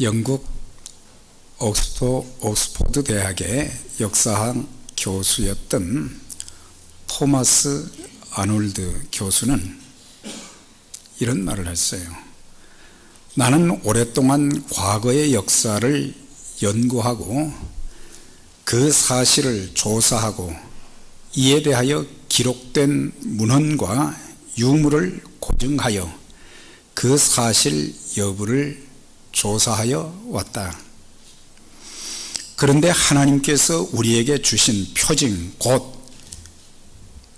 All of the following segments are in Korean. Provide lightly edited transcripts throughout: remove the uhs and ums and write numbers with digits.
영국 옥스포드 대학의 역사학 교수였던 토마스 아놀드 교수는 이런 말을 했어요. 나는 오랫동안 과거의 역사를 연구하고 그 사실을 조사하고 이에 대하여 기록된 문헌과 유물을 고증하여 그 사실 여부를 조사하여 왔다. 그런데 하나님께서 우리에게 주신 표징, 곧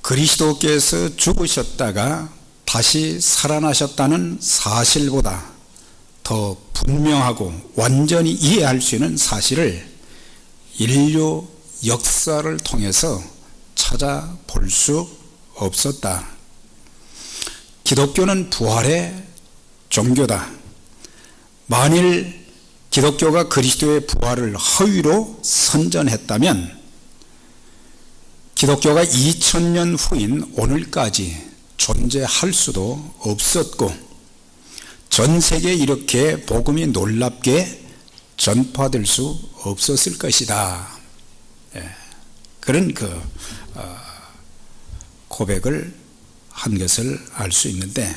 그리스도께서 죽으셨다가 다시 살아나셨다는 사실보다 더 분명하고 완전히 이해할 수 있는 사실을 인류 역사를 통해서 찾아볼 수 없었다. 기독교는 부활의 종교다. 만일 기독교가 그리스도의 부활을 허위로 선전했다면 기독교가 2000년 후인 오늘까지 존재할 수도 없었고 전 세계에 이렇게 복음이 놀랍게 전파될 수 없었을 것이다. 그런 고백을 한 것을 알 수 있는데,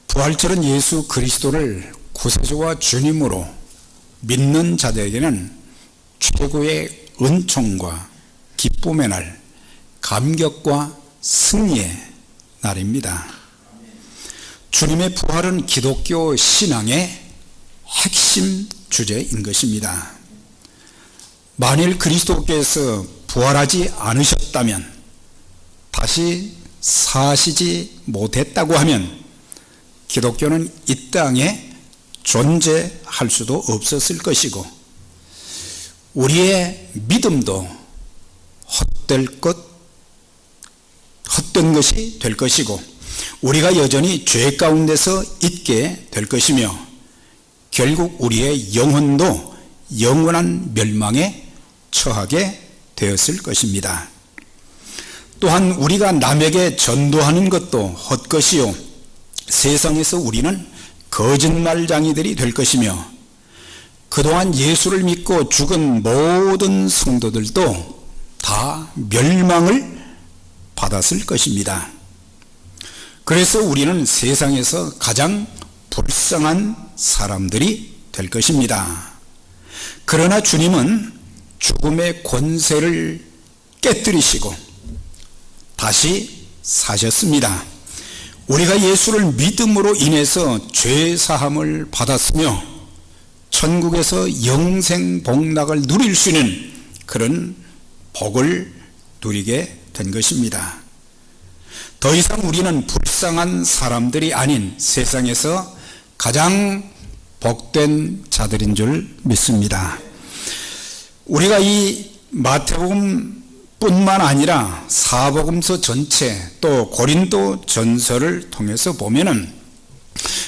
부활절은 예수 그리스도를 구세주와 주님으로 믿는 자들에게는 최고의 은총과 기쁨의 날, 감격과 승리의 날입니다. 주님의 부활은 기독교 신앙의 핵심 주제인 것입니다. 만일 그리스도께서 부활하지 않으셨다면, 다시 사시지 못했다고 하면 기독교는 이 땅에 존재할 수도 없었을 것이고 우리의 믿음도 헛된 것이 될 것이고 우리가 여전히 죄 가운데서 있게 될 것이며 결국 우리의 영혼도 영원한 멸망에 처하게 되었을 것입니다. 또한 우리가 남에게 전도하는 것도 헛것이요 세상에서 우리는 거짓말쟁이들이 될 것이며 그동안 예수를 믿고 죽은 모든 성도들도 다 멸망을 받았을 것입니다. 그래서 우리는 세상에서 가장 불쌍한 사람들이 될 것입니다. 그러나 주님은 죽음의 권세를 깨뜨리시고 다시 사셨습니다. 우리가 예수를 믿음으로 인해서 죄 사함을 받았으며 천국에서 영생 복락을 누릴 수 있는 그런 복을 누리게 된 것입니다. 더 이상 우리는 불쌍한 사람들이 아닌 세상에서 가장 복된 자들인 줄 믿습니다. 우리가 이 마태복음 뿐만 아니라 사복음서 전체 또 고린도 전서를 통해서 보면은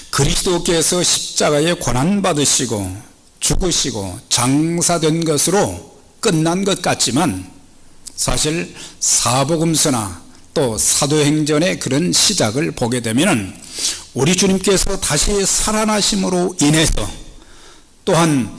그리스도께서 십자가에 고난받으시고 죽으시고 장사된 것으로 끝난 것 같지만 사실 사복음서나 또 사도행전의 그런 시작을 보게 되면은 우리 주님께서 다시 살아나심으로 인해서 또한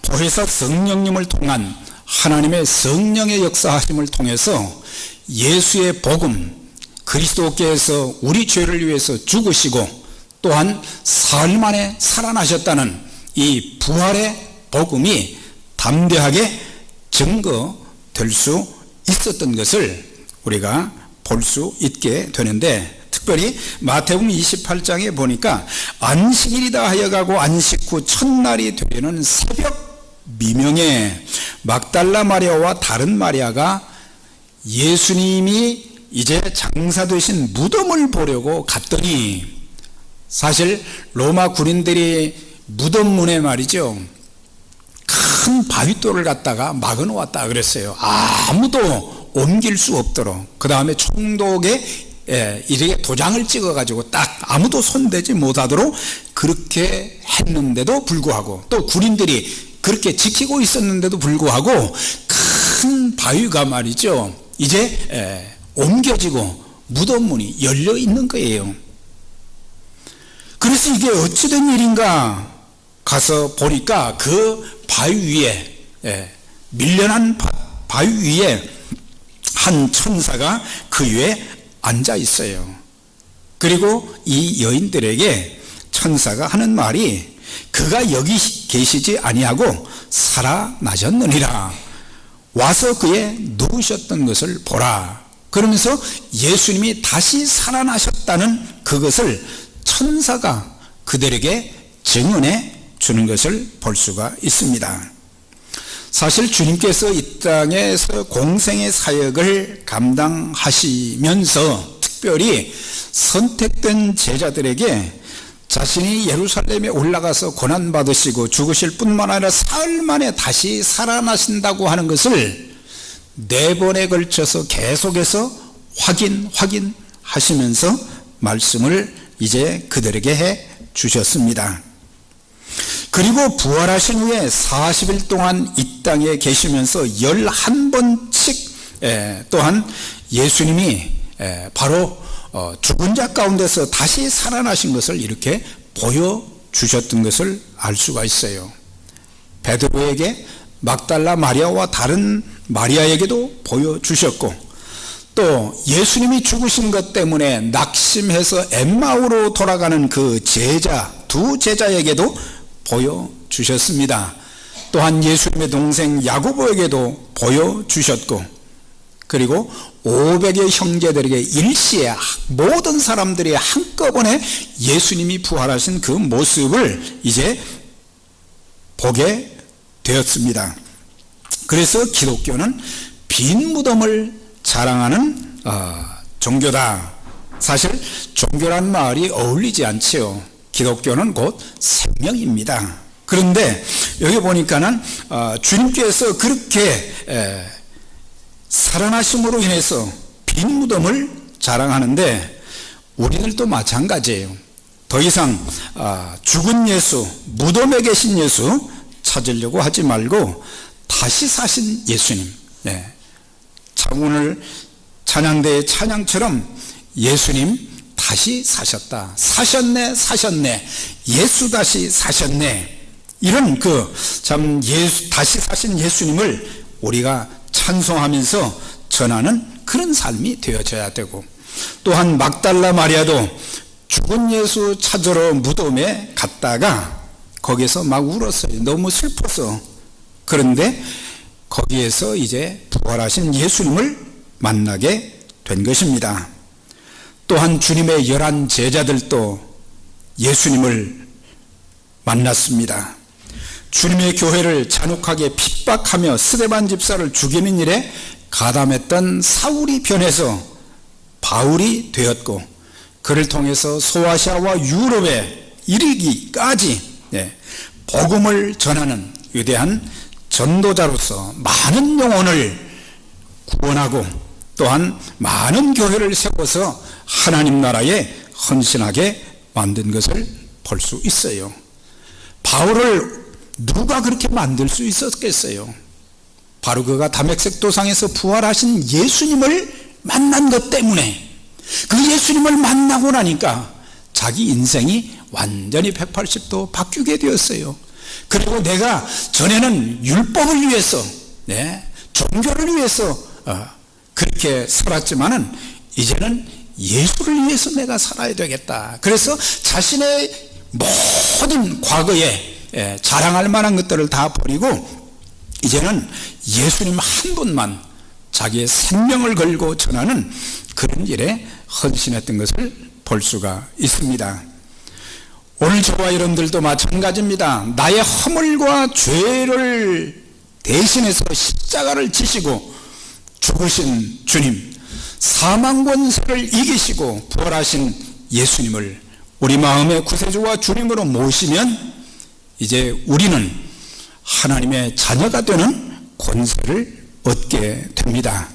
보혜사 성령님을 통한 하나님의 성령의 역사하심을 통해서 예수의 복음, 그리스도께서 우리 죄를 위해서 죽으시고 또한 사흘 만에 살아나셨다는 이 부활의 복음이 담대하게 증거될 수 있었던 것을 우리가 볼 수 있게 되는데, 특별히 마태복음 28장에 보니까 안식일이다 하여 가고 안식 후 첫날이 되는 새벽 미명에 막달라 마리아와 다른 마리아가 예수님이 이제 장사되신 무덤을 보려고 갔더니, 사실 로마 군인들이 무덤 문에 말이죠 큰 바위돌을 갖다가 막아 놓았다 그랬어요. 아무도 옮길 수 없도록. 그 다음에 총독에 이렇게 도장을 찍어 가지고 딱 아무도 손대지 못하도록 그렇게 했는데도 불구하고, 또 군인들이 그렇게 지키고 있었는데도 불구하고 큰 바위가 말이죠 이제 옮겨지고 무덤문이 열려 있는 거예요. 그래서 이게 어찌된 일인가 가서 보니까 그 바위 위에, 밀려난 바위 위에 한 천사가 그 위에 앉아 있어요. 그리고 이 여인들에게 천사가 하는 말이, 그가 여기 계시지 아니하고 살아나셨느니라. 와서 그의 누우셨던 것을 보라. 그러면서 예수님이 다시 살아나셨다는 그것을 천사가 그들에게 증언해 주는 것을 볼 수가 있습니다. 사실 주님께서 이 땅에서 공생의 사역을 감당하시면서 특별히 선택된 제자들에게 자신이 예루살렘에 올라가서 고난받으시고 죽으실 뿐만 아니라 사흘 만에 다시 살아나신다고 하는 것을 4번에 걸쳐서 계속해서 확인하시면서 말씀을 이제 그들에게 해 주셨습니다. 그리고 부활하신 후에 40일 동안 이 땅에 계시면서 11번씩 또한 예수님이 바로 죽은 자 가운데서 다시 살아나신 것을 이렇게 보여주셨던 것을 알 수가 있어요. 베드로에게, 막달라 마리아와 다른 마리아에게도 보여주셨고, 또 예수님이 죽으신 것 때문에 낙심해서 엠마오로 돌아가는 그 두 제자에게도 보여주셨습니다. 또한 예수님의 동생 야고보에게도 보여주셨고, 그리고 500의 형제들에게 일시에 모든 사람들이 한꺼번에 예수님이 부활하신 그 모습을 이제 보게 되었습니다. 그래서 기독교는 빈 무덤을 자랑하는 종교다. 사실 종교란 말이 어울리지 않지요. 기독교는 곧 생명입니다. 그런데 여기 보니까는 주님께서 그렇게 살아나심으로 인해서 빈 무덤을 자랑하는데, 우리들도 마찬가지예요. 더 이상 죽은 예수, 무덤에 계신 예수 찾으려고 하지 말고 다시 사신 예수님, 오늘 찬양대의 찬양처럼 예수님 다시 사셨다, 사셨네, 예수 다시 사셨네, 이런 다시 사신 예수님을 우리가 찬송하면서 전하는 그런 삶이 되어져야 되고, 또한 막달라 마리아도 죽은 예수 찾으러 무덤에 갔다가 거기서 막 울었어요. 너무 슬퍼서. 그런데 거기에서 이제 부활하신 예수님을 만나게 된 것입니다. 또한 주님의 11 제자들도 예수님을 만났습니다. 주님의 교회를 잔혹하게 핍박하며 스데반 집사를 죽이는 일에 가담했던 사울이 변해서 바울이 되었고, 그를 통해서 소아시아와 유럽에 이르기까지 복음을 전하는 위대한 전도자로서 많은 영혼을 구원하고, 또한 많은 교회를 세워서 하나님 나라에 헌신하게 만든 것을 볼 수 있어요. 바울을 누가 그렇게 만들 수 있었겠어요? 바로 그가 다메섹 도상에서 부활하신 예수님을 만난 것 때문에, 그 예수님을 만나고 나니까 자기 인생이 완전히 180도 바뀌게 되었어요. 그리고 내가 전에는 율법을 위해서, 종교를 위해서 그렇게 살았지만은 이제는 예수를 위해서 내가 살아야 되겠다. 그래서 자신의 모든 과거에 자랑할 만한 것들을 다 버리고 이제는 예수님 한 분만 자기의 생명을 걸고 전하는 그런 일에 헌신했던 것을 볼 수가 있습니다. 오늘 저와 여러분들도 마찬가지입니다. 나의 허물과 죄를 대신해서 십자가를 지시고 죽으신 주님, 사망 권세를 이기시고 부활하신 예수님을 우리 마음의 구세주와 주님으로 모시면 이제 우리는 하나님의 자녀가 되는 권세를 얻게 됩니다.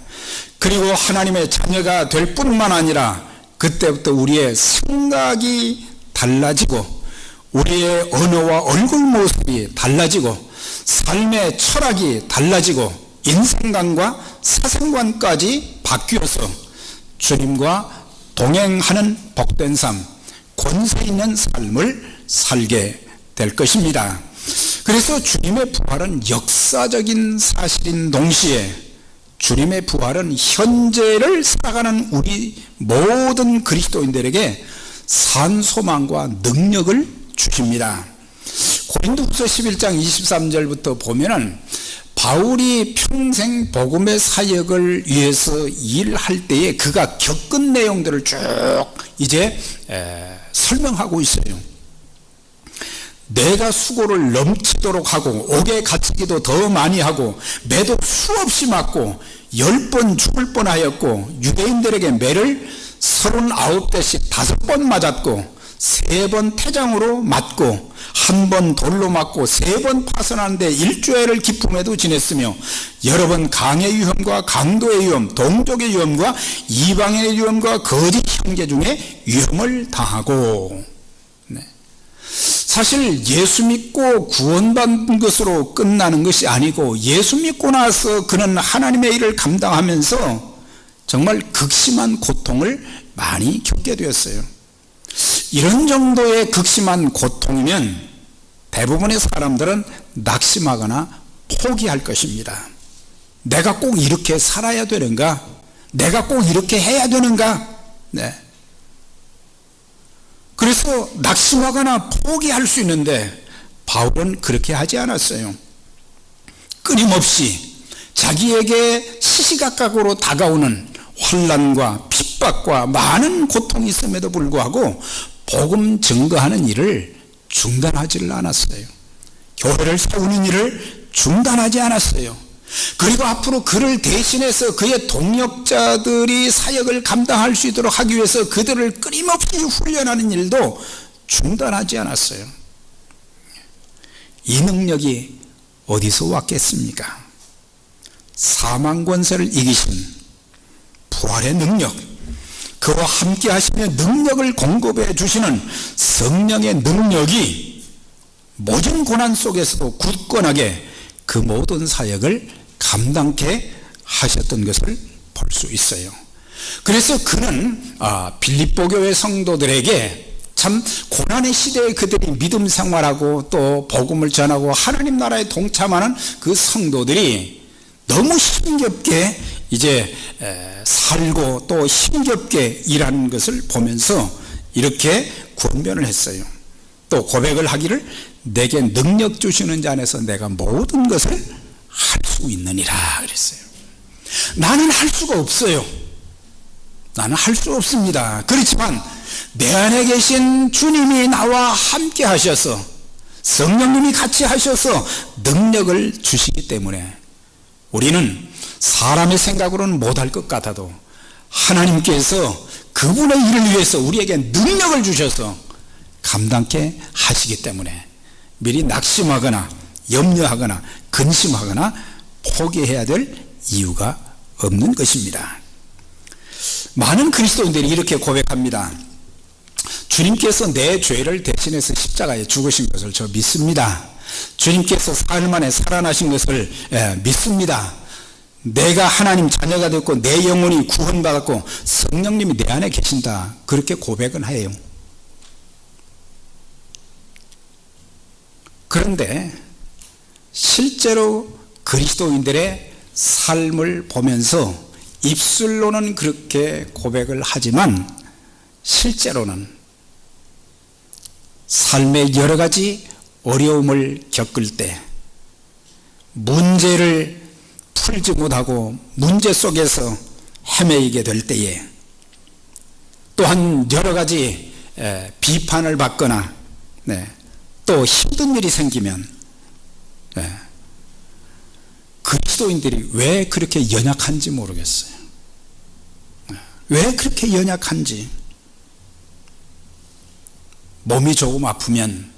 그리고 하나님의 자녀가 될 뿐만 아니라 그때부터 우리의 생각이 달라지고 우리의 언어와 얼굴 모습이 달라지고 삶의 철학이 달라지고 인생관과 사생관까지 바뀌어서 주님과 동행하는 복된 삶, 권세 있는 삶을 살게 될 것입니다. 그래서 주님의 부활은 역사적인 사실인 동시에 주님의 부활은 현재를 살아가는 우리 모든 그리스도인들에게 산 소망과 능력을 주십니다. 고린도후서 11장 23절부터 보면은 바울이 평생 복음의 사역을 위해서 일할 때에 그가 겪은 내용들을 쭉 이제 설명하고 있어요. 내가 수고를 넘치도록 하고 옥에 갇히기도 더 많이 하고 매도 수없이 맞고 10번 죽을 뻔하였고 유대인들에게 매를 39대씩 5번 맞았고 3번 태장으로 맞고 1번 돌로 맞고 3번 파선하는데 일주일을 기품에도 지냈으며 여러 번 강의 위험과 강도의 위험, 동족의 위험과 이방인의 위험과 거짓 형제 중에 위험을 당하고, 사실 예수 믿고 구원받은 것으로 끝나는 것이 아니고 예수 믿고 나서 그는 하나님의 일을 감당하면서 정말 극심한 고통을 많이 겪게 되었어요. 이런 정도의 극심한 고통이면 대부분의 사람들은 낙심하거나 포기할 것입니다. 내가 꼭 이렇게 살아야 되는가? 내가 꼭 이렇게 해야 되는가? 그래서 낙심하거나 포기할 수 있는데 바울은 그렇게 하지 않았어요. 끊임없이 자기에게 시시각각으로 다가오는 환난과 핍박과 많은 고통이 있음에도 불구하고 복음 증거하는 일을 중단하지를 않았어요. 교회를 세우는 일을 중단하지 않았어요. 그리고 앞으로 그를 대신해서 그의 동역자들이 사역을 감당할 수 있도록 하기 위해서 그들을 끊임없이 훈련하는 일도 중단하지 않았어요. 이 능력이 어디서 왔겠습니까? 사망 권세를 이기신 부활의 능력, 그와 함께 하시며 능력을 공급해 주시는 성령의 능력이 모든 고난 속에서도 굳건하게 그 모든 사역을 감당케 하셨던 것을 볼 수 있어요. 그래서 그는 빌립보 교회 성도들에게 참 고난의 시대에 그들이 믿음 생활하고 또 복음을 전하고 하나님 나라에 동참하는 그 성도들이 너무 힘겹게 이제 살고 또 힘겹게 일하는 것을 보면서 이렇게 권면을 했어요. 또 고백을 하기를 내게 능력 주시는 자 안에서 내가 모든 것을 할 수 있느니라 그랬어요. 나는 할 수가 없어요. 나는 할 수 없습니다. 그렇지만 내 안에 계신 주님이 나와 함께 하셔서 성령님이 같이 하셔서 능력을 주시기 때문에 우리는 사람의 생각으로는 못할 것 같아도 하나님께서 그분의 일을 위해서 우리에게 능력을 주셔서 감당케 하시기 때문에 미리 낙심하거나 염려하거나 근심하거나 포기해야 될 이유가 없는 것입니다. 많은 그리스도인들이 이렇게 고백합니다. 주님께서 내 죄를 대신해서 십자가에 죽으신 것을 저 믿습니다. 주님께서 사흘 만에 살아나신 것을 믿습니다. 내가 하나님 자녀가 됐고 내 영혼이 구원받았고 성령님이 내 안에 계신다. 그렇게 고백은 해요. 그런데 실제로 그리스도인들의 삶을 보면서 입술로는 그렇게 고백을 하지만 실제로는 삶의 여러 가지 어려움을 겪을 때 문제를 풀지 못하고 문제 속에서 헤매이게 될 때에 또한 여러 가지 비판을 받거나 또 힘든 일이 생기면 그리스도인들이 왜 그렇게 연약한지 모르겠어요. 왜 그렇게 연약한지. 몸이 조금 아프면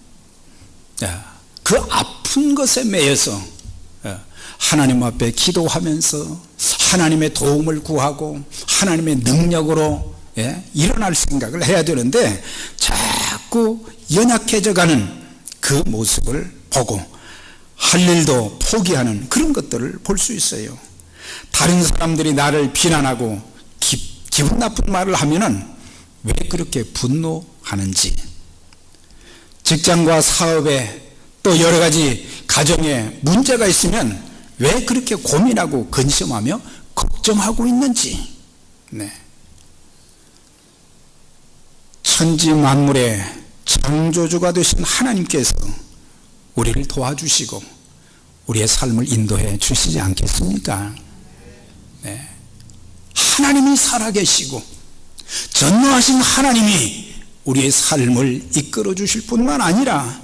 그 아픈 것에 매여서 하나님 앞에 기도하면서 하나님의 도움을 구하고 하나님의 능력으로 일어날 생각을 해야 되는데 자꾸 연약해져 가는 그 모습을 보고 할 일도 포기하는 그런 것들을 볼 수 있어요. 다른 사람들이 나를 비난하고 기분 나쁜 말을 하면은 왜 그렇게 분노 하는지, 직장과 사업에 또 여러 가지 가정에 문제가 있으면 왜 그렇게 고민하고 근심하며 걱정하고 있는지. 네. 천지 만물의 창조주가 되신 하나님께서 우리를 도와주시고 우리의 삶을 인도해 주시지 않겠습니까? 네. 하나님이 살아계시고 전능하신 하나님이 우리의 삶을 이끌어 주실 뿐만 아니라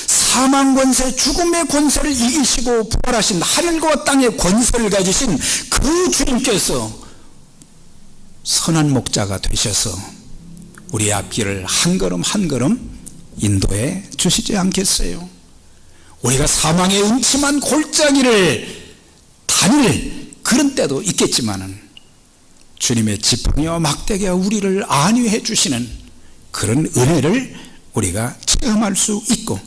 사망 권세, 죽음의 권세를 이기시고 부활하신 하늘과 땅의 권세를 가지신 그 주님께서 선한 목자가 되셔서 우리의 앞길을 한 걸음 한 걸음 인도해 주시지 않겠어요? 우리가 사망의 음침한 골짜기를 다닐 그런 때도 있겠지만은 주님의 지팡이와 막대기가 우리를 안위해 주시는 그런 은혜를 우리가 체험할 수 있고,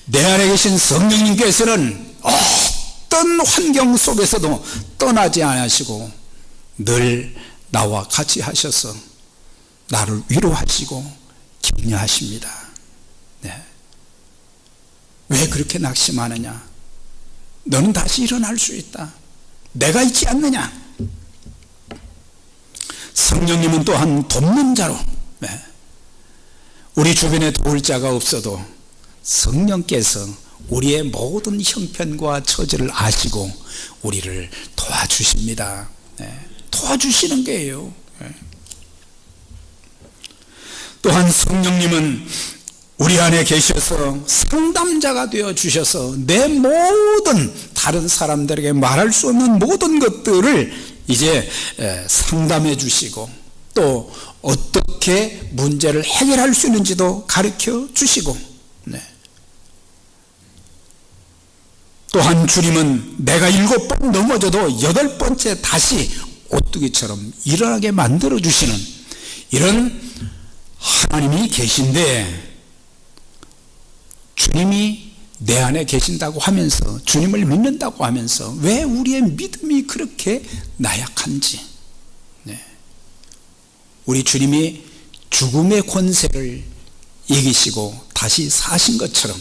내 안에 계신 성령님께서는 어떤 환경 속에서도 떠나지 않으시고 늘 나와 같이 하셔서 나를 위로하시고 격려하십니다. 네. 왜 그렇게 낙심하느냐? 너는 다시 일어날 수 있다. 내가 있지 않느냐? 성령님은 또한 돕는 자로, 네. 우리 주변에 도울 자가 없어도 성령께서 우리의 모든 형편과 처지를 아시고 우리를 도와주십니다. 네. 도와주시는 거예요. 네. 또한 성령님은 우리 안에 계셔서 상담자가 되어 주셔서 내 모든 다른 사람들에게 말할 수 없는 모든 것들을 이제 상담해 주시고 또 어떻게 문제를 해결할 수 있는지도 가르쳐 주시고, 네. 또한 주님은 내가 7번 넘어져도 8번째 다시 오뚜기처럼 일어나게 만들어 주시는 이런 하나님이 계신데, 주님이 내 안에 계신다고 하면서 주님을 믿는다고 하면서 왜 우리의 믿음이 그렇게 나약한지, 네. 우리 주님이 죽음의 권세를 이기시고 다시 사신 것처럼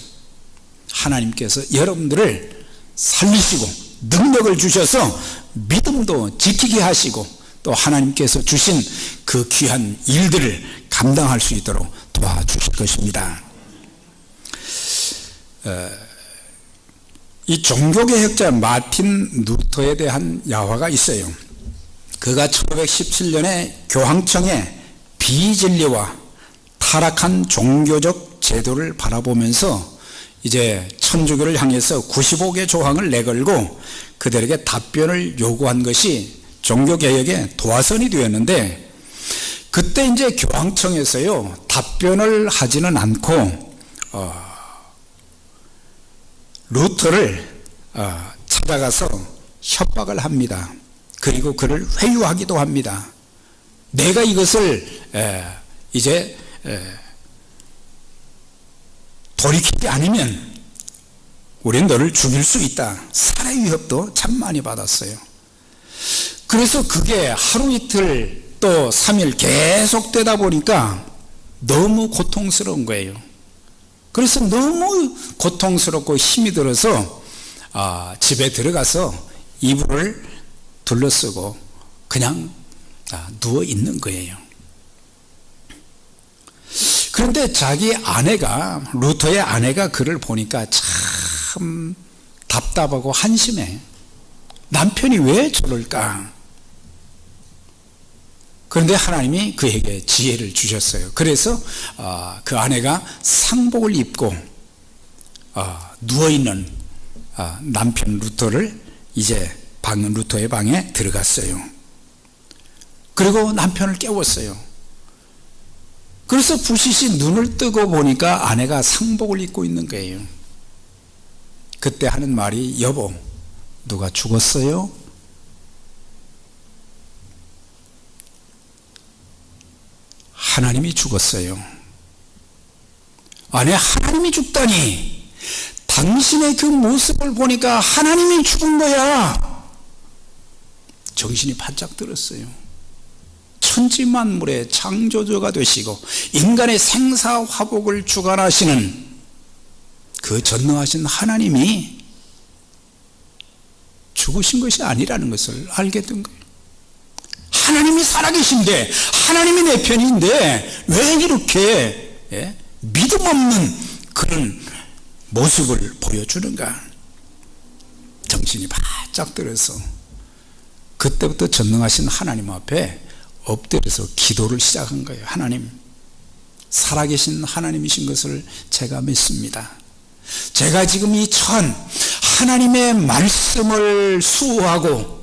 하나님께서 여러분들을 살리시고 능력을 주셔서 믿음도 지키게 하시고 또 하나님께서 주신 그 귀한 일들을 감당할 수 있도록 도와주실 것입니다. 이 종교개혁자 마틴 루터에 대한 야화가 있어요. 그가 1517년에 교황청의 비진리와 타락한 종교적 제도를 바라보면서 이제 천주교를 향해서 95개 조항을 내걸고 그들에게 답변을 요구한 것이 종교개혁의 도화선이 되었는데, 그때 이제 교황청에서요 답변을 하지는 않고 루터를 찾아가서 협박을 합니다. 그리고 그를 회유하기도 합니다. 내가 이것을 이제 돌이키지 않으면 우리는 너를 죽일 수 있다. 살해 위협도 참 많이 받았어요. 그래서 그게 하루 이틀 또 3일 계속 되다 보니까 너무 고통스러운 거예요. 그래서 너무 고통스럽고 힘이 들어서 집에 들어가서 이불을 둘러쓰고 그냥 누워 있는 거예요. 그런데 자기 아내가, 루터의 아내가 그를 보니까 참 답답하고 한심해. 남편이 왜 저럴까? 그런데 하나님이 그에게 지혜를 주셨어요. 그래서 그 아내가 상복을 입고 누워있는 남편 루터를 이제 루터의 방에 들어갔어요. 그리고 남편을 깨웠어요. 그래서 부시시 눈을 뜨고 보니까 아내가 상복을 입고 있는 거예요. 그때 하는 말이, 여보, 누가 죽었어요? 하나님이 죽었어요. 아내, 하나님이 죽다니. 당신의 그 모습을 보니까 하나님이 죽은 거야. 정신이 바짝 들었어요. 천지만물의 창조주가 되시고 인간의 생사화복을 주관하시는 그 전능하신 하나님이 죽으신 것이 아니라는 것을 알게 된 거예요. 하나님이 살아계신데, 하나님이 내 편인데 왜 이렇게 믿음 없는 그런 모습을 보여주는가? 정신이 바짝 들어서 그때부터 전능하신 하나님 앞에 엎드려서 기도를 시작한 거예요. 하나님, 살아계신 하나님이신 것을 제가 믿습니다. 제가 지금 이 하나님의 말씀을 수호하고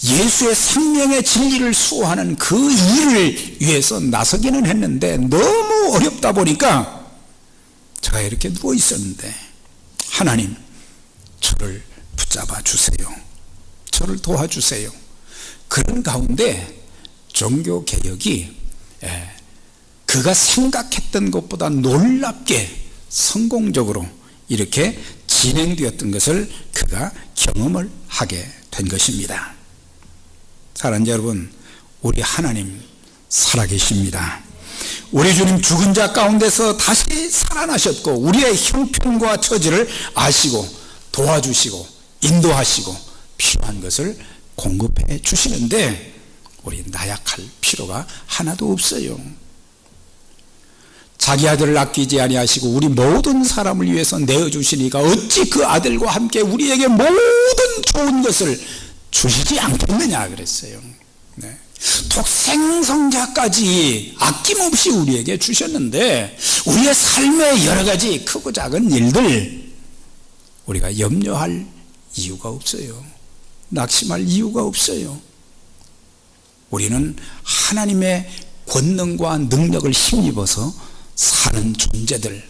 예수의 생명의 진리를 수호하는 그 일을 위해서 나서기는 했는데 너무 어렵다 보니까 제가 이렇게 누워 있었는데, 하나님, 저를 붙잡아 주세요. 저를 도와주세요. 그런 가운데 종교개혁이 그가 생각했던 것보다 놀랍게 성공적으로 이렇게 진행되었던 것을 그가 경험을 하게 된 것입니다. 사랑하는 여러분, 우리 하나님 살아계십니다. 우리 주님 죽은 자 가운데서 다시 살아나셨고 우리의 형편과 처지를 아시고 도와주시고 인도하시고 필요한 것을 공급해 주시는데 우리 나약할 필요가 하나도 없어요. 자기 아들을 아끼지 아니하시고 우리 모든 사람을 위해서 내어주시니까 어찌 그 아들과 함께 우리에게 모든 좋은 것을 주시지 않겠느냐 그랬어요. 독생성자까지 아낌없이 우리에게 주셨는데 우리의 삶의 여러 가지 크고 작은 일들 우리가 염려할 이유가 없어요. 낙심할 이유가 없어요. 우리는 하나님의 권능과 능력을 힘입어서 사는 존재들,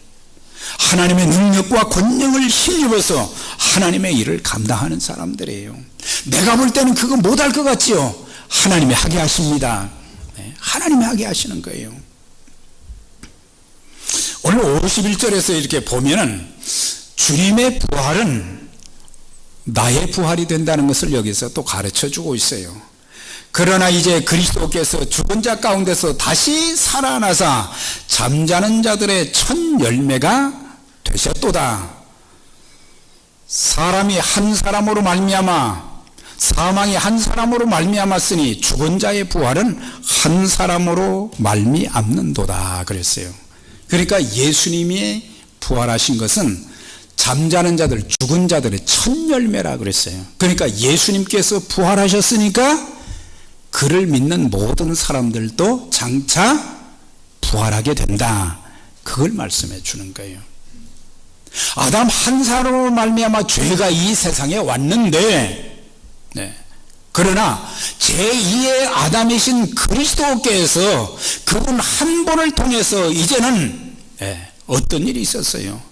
하나님의 능력과 권능을 힘입어서 하나님의 일을 감당하는 사람들이에요. 내가 볼 때는 그거 못할 것 같지요? 하나님이 하게 하십니다. 하나님이 하게 하시는 거예요. 오늘 51절에서 이렇게 보면은 주님의 부활은 나의 부활이 된다는 것을 여기서 또 가르쳐 주고 있어요. 그러나 이제 그리스도께서 죽은 자 가운데서 다시 살아나사 잠자는 자들의 첫 열매가 되셨도다. 사람이 한 사람으로 말미암아 사망이 한 사람으로 말미암았으니 죽은 자의 부활은 한 사람으로 말미암는도다 그랬어요. 그러니까 예수님이 부활하신 것은 잠자는 자들, 죽은 자들의 첫 열매라 그랬어요. 그러니까 예수님께서 부활하셨으니까 그를 믿는 모든 사람들도 장차 부활하게 된다. 그걸 말씀해 주는 거예요. 아담 한 사람으로 말미암아 죄가 이 세상에 왔는데 그러나 제2의 아담이신 그리스도께서 그분 한 분을 통해서 이제는 어떤 일이 있었어요?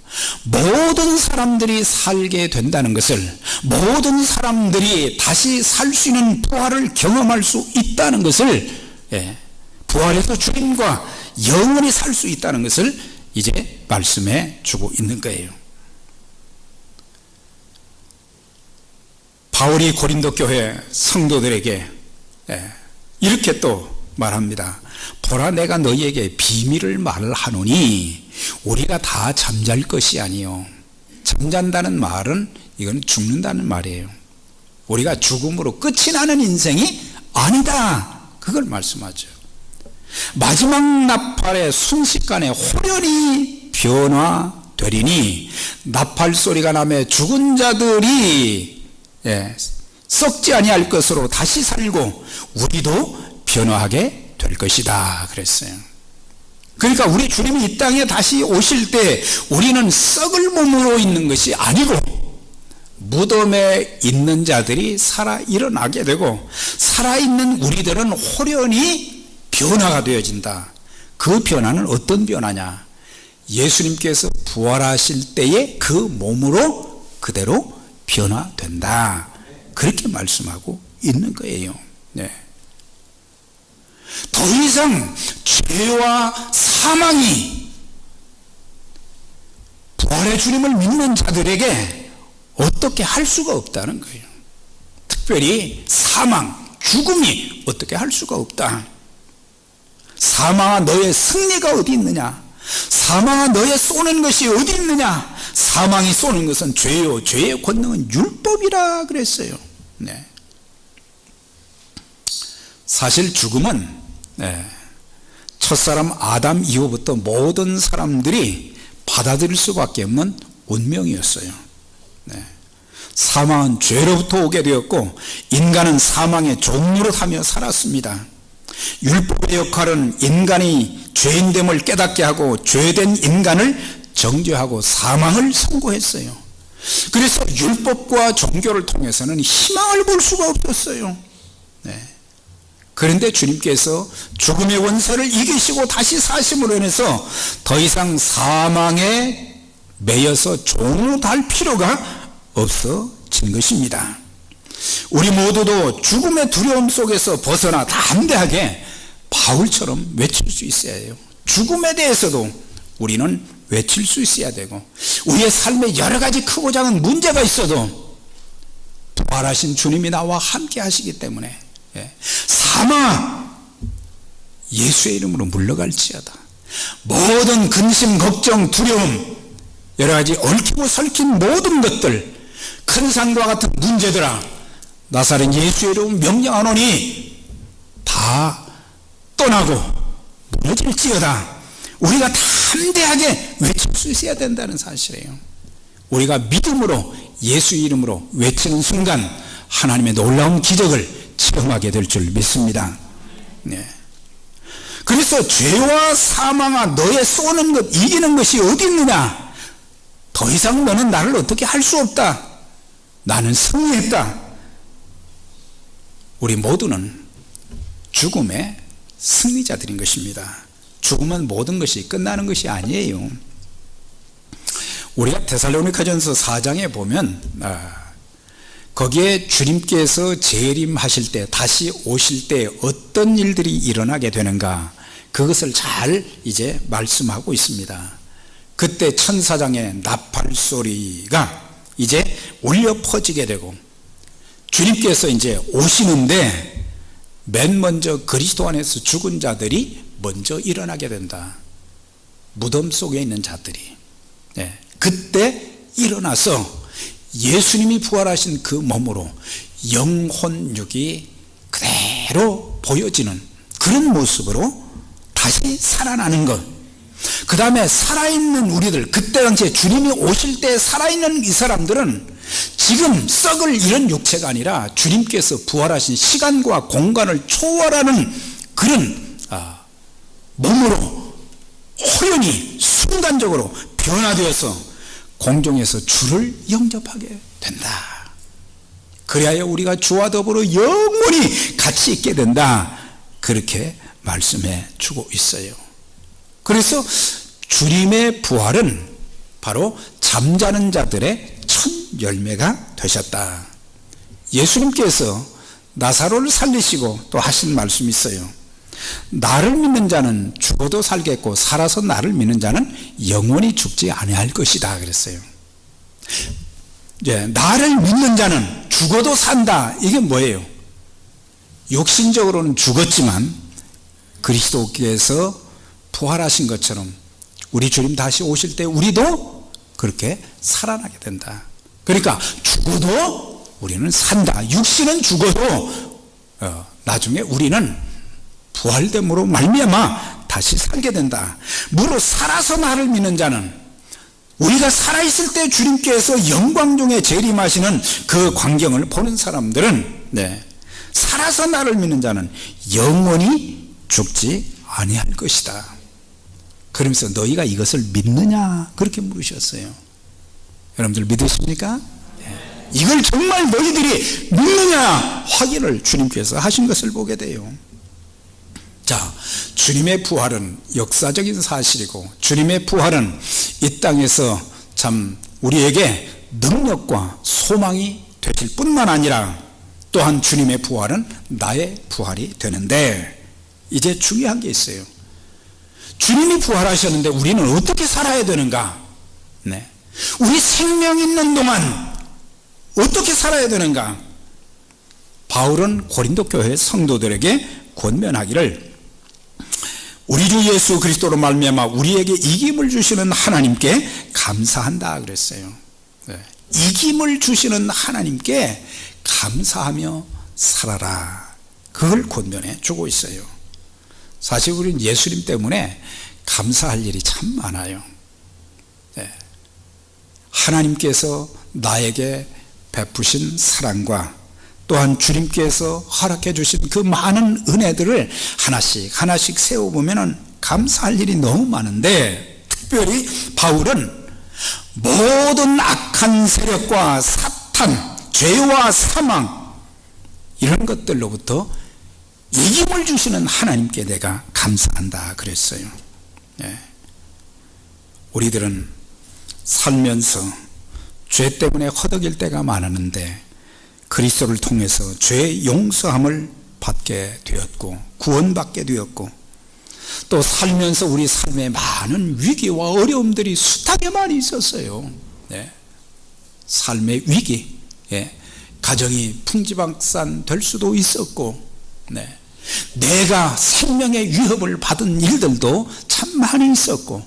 모든 사람들이 살게 된다는 것을, 모든 사람들이 다시 살 수 있는 부활을 경험할 수 있다는 것을, 부활해서 주님과 영원히 살 수 있다는 것을 이제 말씀해 주고 있는 거예요. 바울이 고린도 교회 성도들에게 이렇게 또 말합니다. 보라, 내가 너희에게 비밀을 말하노니 우리가 다 잠잘 것이 아니요. 잠잔다는 말은 이건 죽는다는 말이에요. 우리가 죽음으로 끝이 나는 인생이 아니다. 그걸 말씀하죠. 마지막 나팔의 순식간에 호련히 변화되리니 나팔 소리가 나며 죽은 자들이 썩지 아니할 것으로 다시 살고 우리도 변화하게 될 것이다 그랬어요. 그러니까 우리 주님이 이 땅에 다시 오실 때 우리는 썩을 몸으로 있는 것이 아니고 무덤에 있는 자들이 살아 일어나게 되고 살아있는 우리들은 호련히 변화가 되어진다. 그 변화는 어떤 변화냐? 예수님께서 부활하실 때의 그 몸으로 그대로 변화된다. 그렇게 말씀하고 있는 거예요. 더 이상 죄와 사망이 부활의 주님을 믿는 자들에게 어떻게 할 수가 없다는 거예요. 특별히 사망, 죽음이 어떻게 할 수가 없다. 사망아 너의 승리가 어디 있느냐? 사망아 너의 쏘는 것이 어디 있느냐? 사망이 쏘는 것은 죄요, 죄의 권능은 율법이라 그랬어요. 네. 사실 죽음은 첫사람 아담 이후부터 모든 사람들이 받아들일 수밖에 없는 운명이었어요. 네. 사망은 죄로부터 오게 되었고 인간은 사망의 종로로 하며 살았습니다. 율법의 역할은 인간이 죄인됨을 깨닫게 하고 죄된 인간을 정죄하고 사망을 선고했어요. 그래서 율법과 종교를 통해서는 희망을 볼 수가 없었어요. 네. 그런데 주님께서 죽음의 원수를 이기시고 다시 사심으로 인해서 더 이상 사망에 매여서 종로 달 필요가 없어진 것입니다. 우리 모두도 죽음의 두려움 속에서 벗어나 담대하게 바울처럼 외칠 수 있어야 해요. 죽음에 대해서도 우리는 외칠 수 있어야 되고, 우리의 삶에 여러 가지 크고 작은 문제가 있어도 부활하신 주님이 나와 함께 하시기 때문에 사망아 예수의 이름으로 물러갈지어다. 모든 근심, 걱정, 두려움, 여러 가지 얽히고 설킨 모든 것들, 큰 산과 같은 문제들아 나사렛 예수의 이름 명령하노니 다 떠나고 무너질지어다. 우리가 담대하게 외칠 수 있어야 된다는 사실이에요. 우리가 믿음으로 예수 이름으로 외치는 순간 하나님의 놀라운 기적을 체험하게 될 줄 믿습니다. 네. 그래서 죄와 사망아 너의 쏘는 것, 이기는 것이 어디 있느냐? 더 이상 너는 나를 어떻게 할 수 없다. 나는 승리했다. 우리 모두는 죽음의 승리자들인 것입니다. 죽으면 모든 것이 끝나는 것이 아니에요. 우리가 데살로니가전서 4장에 보면 거기에 주님께서 재림하실 때, 다시 오실 때 어떤 일들이 일어나게 되는가, 그것을 잘 이제 말씀하고 있습니다. 그때 천사장의 나팔 소리가 이제 울려 퍼지게 되고, 주님께서 이제 오시는데 맨 먼저 그리스도 안에서 죽은 자들이 먼저 일어나게 된다. 무덤 속에 있는 자들이. 네. 그때 일어나서 예수님이 부활하신 그 몸으로 영혼육이 그대로 보여지는 그런 모습으로 다시 살아나는 것. 그 다음에 살아있는 우리들, 그때 당시에 주님이 오실 때 살아있는 이 사람들은 지금 썩을 이런 육체가 아니라 주님께서 부활하신 시간과 공간을 초월하는 그런 몸으로 호연히 순간적으로 변화되어서 공중에서 주를 영접하게 된다. 그래야 우리가 주와 더불어 영원히 같이 있게 된다. 그렇게 말씀해 주고 있어요. 그래서 주님의 부활은 바로 잠자는 자들의 첫 열매가 되셨다. 예수님께서 나사로를 살리시고 또 하신 말씀이 있어요. 나를 믿는 자는 죽어도 살겠고 살아서 나를 믿는 자는 영원히 죽지 아니할 것이다 그랬어요. 나를 믿는 자는 죽어도 산다. 이게 뭐예요? 육신적으로는 죽었지만 그리스도께서 부활하신 것처럼 우리 주님 다시 오실 때 우리도 그렇게 살아나게 된다. 그러니까 죽어도 우리는 산다. 육신은 죽어도 나중에 우리는 부활됨으로 말미암아 다시 살게 된다. 무릇 살아서 나를 믿는 자는, 우리가 살아있을 때 주님께서 영광 중에 재림하시는 그 광경을 보는 사람들은 살아서 나를 믿는 자는 영원히 죽지 아니할 것이다. 그러면서 너희가 이것을 믿느냐 그렇게 물으셨어요. 여러분들 믿으십니까? 이걸 정말 너희들이 믿느냐 확인을 주님께서 하신 것을 보게 돼요. 자, 주님의 부활은 역사적인 사실이고, 주님의 부활은 이 땅에서 참 우리에게 능력과 소망이 되실 뿐만 아니라 또한 주님의 부활은 나의 부활이 되는데, 이제 중요한 게 있어요. 주님이 부활하셨는데 우리는 어떻게 살아야 되는가? 우리 생명 있는 동안 어떻게 살아야 되는가? 바울은 고린도 교회 성도들에게 권면하기를 우리 주 예수 그리스도로 말미암아 우리에게 이김을 주시는 하나님께 감사한다 그랬어요. 이김을 주시는 하나님께 감사하며 살아라, 그걸 권면해 주고 있어요. 사실 우리는 예수님 때문에 감사할 일이 참 많아요. 하나님께서 나에게 베푸신 사랑과 또한 주님께서 허락해 주신 그 많은 은혜들을 하나씩 하나씩 세워보면 감사할 일이 너무 많은데, 특별히 바울은 모든 악한 세력과 사탄, 죄와 사망, 이런 것들로부터 이김을 주시는 하나님께 내가 감사한다 그랬어요. 우리들은 살면서 죄 때문에 허덕일 때가 많았는데 그리스도를 통해서 죄의 용서함을 받게 되었고 구원받게 되었고, 또 살면서 우리 삶에 많은 위기와 어려움들이 숱하게 많이 있었어요. 삶의 위기, 가정이 풍지박산 될 수도 있었고, 내가 생명의 위협을 받은 일들도 참 많이 있었고,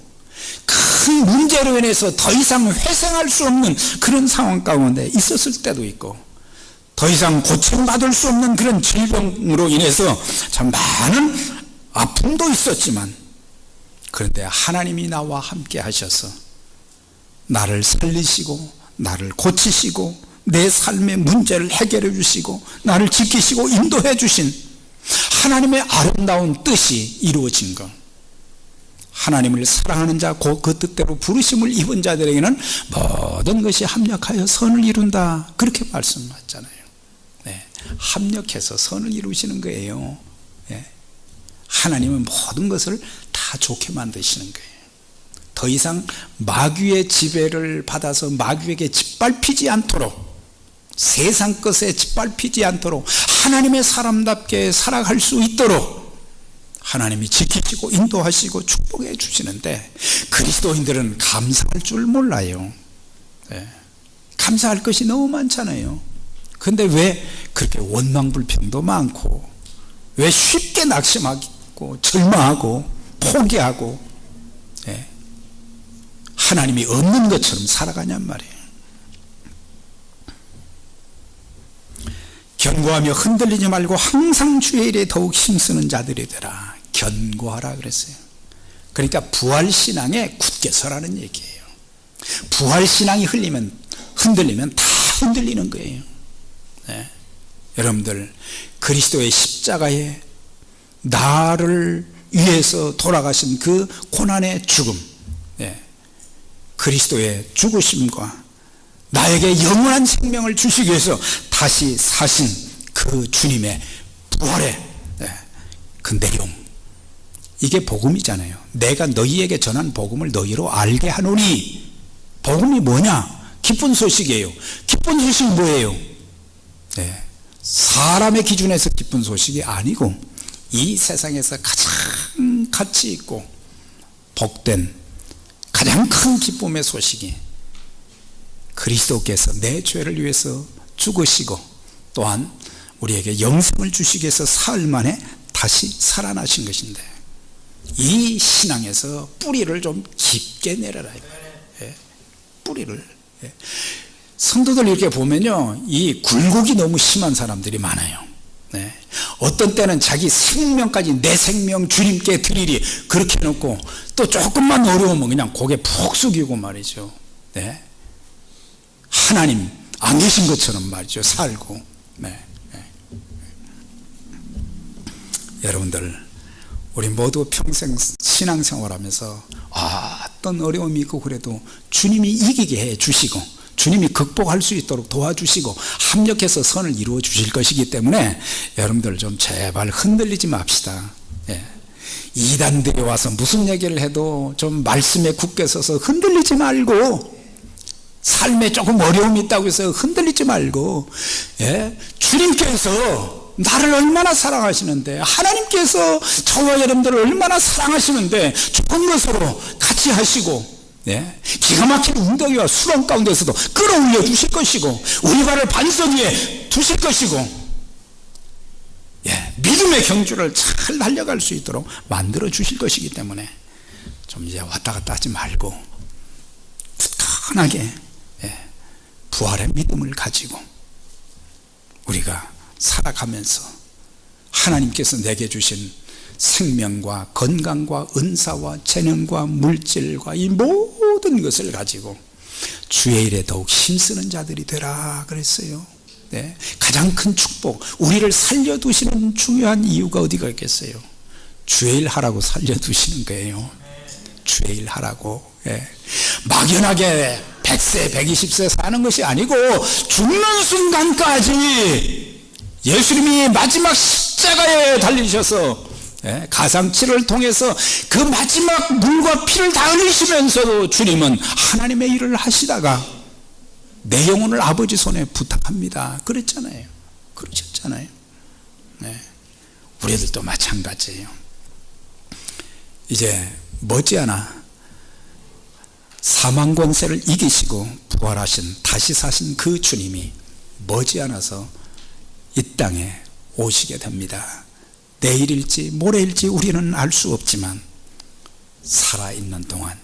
큰 문제로 인해서 더 이상 회생할 수 없는 그런 상황 가운데 있었을 때도 있고, 더 이상 고침받을 수 없는 그런 질병으로 인해서 참 많은 아픔도 있었지만, 그런데 하나님이 나와 함께 하셔서 나를 살리시고 나를 고치시고 내 삶의 문제를 해결해 주시고 나를 지키시고 인도해 주신 하나님의 아름다운 뜻이 이루어진 것, 하나님을 사랑하는 자 곧 그 뜻대로 부르심을 입은 자들에게는 모든 것이 합력하여 선을 이룬다, 그렇게 말씀하셨잖아요. 합력해서 선을 이루시는 거예요. 하나님은 모든 것을 다 좋게 만드시는 거예요. 더 이상 마귀의 지배를 받아서 마귀에게 짓밟히지 않도록, 세상 것에 짓밟히지 않도록 하나님의 사람답게 살아갈 수 있도록 하나님이 지키시고 인도하시고 축복해 주시는데, 그리스도인들은 감사할 줄 몰라요. 감사할 것이 너무 많잖아요. 그런데 왜 그렇게 원망불평도 많고, 왜 쉽게 낙심하고 절망하고 포기하고 하나님이 없는 것처럼 살아가냔 말이에요. 견고하며 흔들리지 말고 항상 주의 일에 더욱 힘쓰는 자들이 되라. 견고하라 그랬어요. 그러니까 부활신앙에 굳게 서라는 얘기예요. 부활신앙이 흔들리면 다 흔들리는 거예요. 여러분들, 그리스도의 십자가에 나를 위해서 돌아가신 그 고난의 죽음, 그리스도의 죽으심과 나에게 영원한 생명을 주시기 위해서 다시 사신 그 주님의 부활의 그 내용, 이게 복음이잖아요. 내가 너희에게 전한 복음을 너희로 알게 하노니. 복음이 뭐냐? 기쁜 소식이에요. 기쁜 소식이 뭐예요? 사람의 기준에서 기쁜 소식이 아니고 이 세상에서 가장 가치 있고 복된 가장 큰 기쁨의 소식이 그리스도께서 내 죄를 위해서 죽으시고 또한 우리에게 영생을 주시기 위해서 사흘 만에 다시 살아나신 것인데, 이 신앙에서 뿌리를 좀 깊게 내려라. 뿌리를. 성도들 이렇게 보면요, 이 굴곡이 너무 심한 사람들이 많아요. 어떤 때는 자기 생명까지 내 생명 주님께 드리리 그렇게 해놓고, 또 조금만 어려우면 그냥 고개 푹 숙이고 말이죠. 하나님 안 계신 것처럼 말이죠, 살고. 여러분들, 우리 모두 평생 신앙생활하면서 어떤 어려움이 있고 그래도 주님이 이기게 해 주시고 주님이 극복할 수 있도록 도와주시고 합력해서 선을 이루어 주실 것이기 때문에 여러분들 좀 제발 흔들리지 맙시다. 이단들이 와서 무슨 얘기를 해도 좀 말씀에 굳게 서서 흔들리지 말고, 삶에 조금 어려움이 있다고 해서 흔들리지 말고, 주님께서 나를 얼마나 사랑하시는데, 하나님께서 저와 여러분들을 얼마나 사랑하시는데 좋은 것으로 같이 하시고, 기가 막힌 웅덩이와 수렁 가운데서도 끌어올려 주실 것이고 우리 발을 반석 위에 두실 것이고, 믿음의 경주를 잘 달려갈 수 있도록 만들어 주실 것이기 때문에 좀 이제 왔다 갔다 하지 말고 굳건하게 부활의 믿음을 가지고 우리가 살아가면서 하나님께서 내게 주신 생명과 건강과 은사와 재능과 물질과 이 모든 것을 가지고 주의 일에 더욱 힘쓰는 자들이 되라 그랬어요. 네. 가장 큰 축복, 우리를 살려두시는 중요한 이유가 어디가 있겠어요? 주의 일 하라고 살려두시는 거예요. 주의 일 하라고. 막연하게 100세 120세 사는 것이 아니고 죽는 순간까지 예수님이 마지막 십자가에 달리셔서 가상치를 통해서 그 마지막 물과 피를 다 흘리시면서도 주님은 하나님의 일을 하시다가 내 영혼을 아버지 손에 부탁합니다 그랬잖아요. 그러셨잖아요. 우리들도 마찬가지예요. 이제 머지않아 사망 권세를 이기시고 부활하신 다시 사신 그 주님이 머지않아서 이 땅에 오시게 됩니다. 내일일지 모레일지 우리는 알 수 없지만 살아있는 동안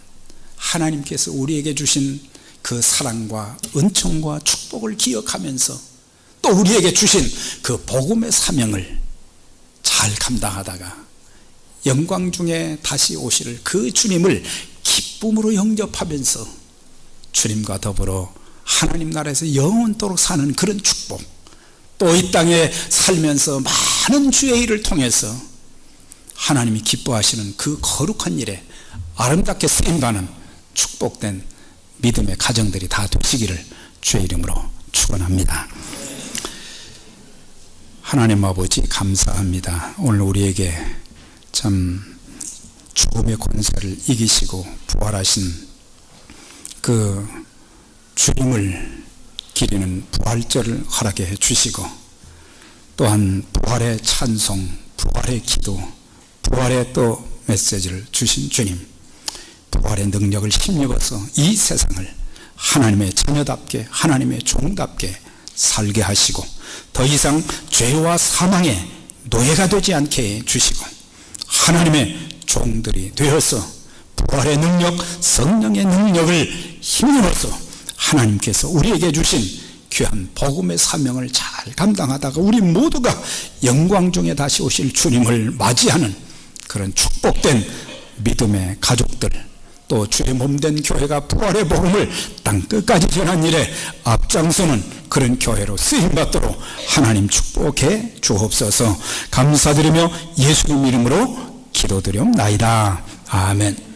하나님께서 우리에게 주신 그 사랑과 은총과 축복을 기억하면서 또 우리에게 주신 그 복음의 사명을 잘 감당하다가 영광 중에 다시 오실 그 주님을 기쁨으로 영접하면서 주님과 더불어 하나님 나라에서 영원토록 사는 그런 축복, 또 이 땅에 살면서 많은 주의 일을 통해서 하나님이 기뻐하시는 그 거룩한 일에 아름답게 쓰임받는 축복된 믿음의 가정들이 다 되시기를 주의 이름으로 축원합니다. 하나님 아버지 감사합니다. 오늘 우리에게 참 죽음의 권세를 이기시고 부활하신 그 주님을 기리는 부활절을 허락해 주시고 또한 부활의 찬송, 부활의 기도, 부활의 또 메시지를 주신 주님, 부활의 능력을 힘입어서 이 세상을 하나님의 자녀답게 하나님의 종답게 살게 하시고 더 이상 죄와 사망의 노예가 되지 않게 해 주시고 하나님의 종들이 되어서 부활의 능력, 성령의 능력을 힘입어서 하나님께서 우리에게 주신 귀한 복음의 사명을 잘 감당하다가 우리 모두가 영광 중에 다시 오실 주님을 맞이하는 그런 축복된 믿음의 가족들, 또 주의 몸된 교회가 부활의 복음을 땅끝까지 전한 일에 앞장서는 그런 교회로 쓰임받도록 하나님 축복해 주옵소서. 감사드리며 예수님 이름으로 기도드리옵나이다. 아멘.